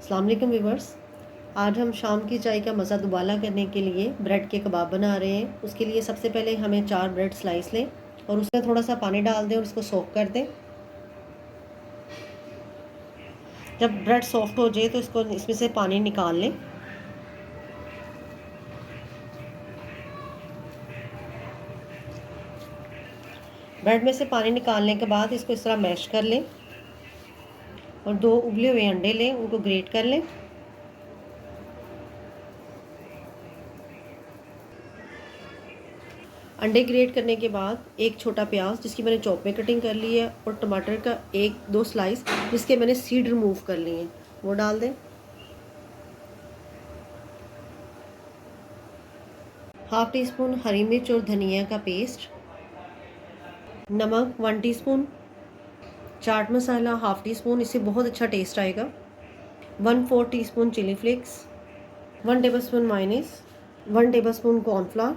अस्सलाम वालेकुम व्यूवर्स। आज हम शाम की चाय का मज़ा दुबाला करने के लिए ब्रेड के कबाब बना रहे हैं। उसके लिए सबसे पहले हमें 4 ब्रेड स्लाइस लें और उसमें थोड़ा सा पानी डाल दें और उसको सोक कर दें। जब ब्रेड सॉफ्ट हो जाए तो इसमें से पानी निकाल लें। ब्रेड में से पानी निकालने के बाद इसको इस तरह मैश कर लें और 2 उबले हुए अंडे लें, उनको ग्रेट कर लें। अंडे ग्रेट करने के बाद एक छोटा प्याज जिसकी मैंने चॉप में कटिंग कर ली है और टमाटर का 1-2 स्लाइस जिसके मैंने सीड रिमूव कर लिए हैं वो डाल दें। हाफ टी स्पून हरी मिर्च और धनिया का पेस्ट, नमक 1 teaspoon, chaat masala half teaspoon, इससे बहुत अच्छा टेस्ट आएगा, 1/4 teaspoon chilli flakes, 1 tablespoon mayonnaise, 1 tablespoon cornflour.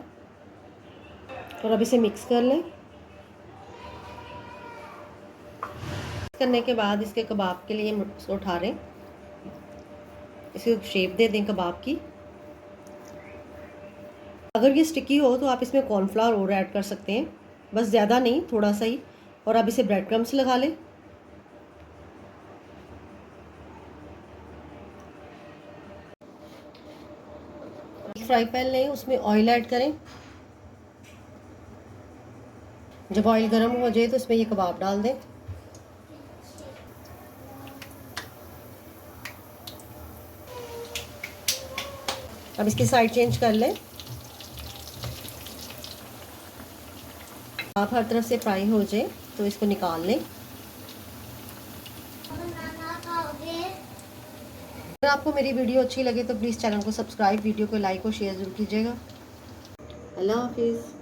और अब इसे मिक्स कर लें। करने के बाद इसके कबाब के लिए उठा लें, इसे शेप दे दें कबाब की। अगर ये स्टिकी हो तो आप इसमें कॉर्नफ्लावर और ऐड कर सकते हैं, बस ज़्यादा नहीं, थोड़ा सा ही। और अब इसे ब्रेड क्रम्स लगा लें। फ्राई पैन लें, उसमें ऑयल ऐड करें। जब ऑयल गर्म हो जाए तो इसमें ये कबाब डाल दें। अब इसकी साइड चेंज कर लें। आप हर तरफ से फ्राई हो जाए तो इसको निकाल लें। अगर आपको मेरी वीडियो अच्छी लगे तो प्लीज़ चैनल को सब्सक्राइब, वीडियो को लाइक और शेयर ज़रूर कीजिएगा। अल्लाह हाफिज़।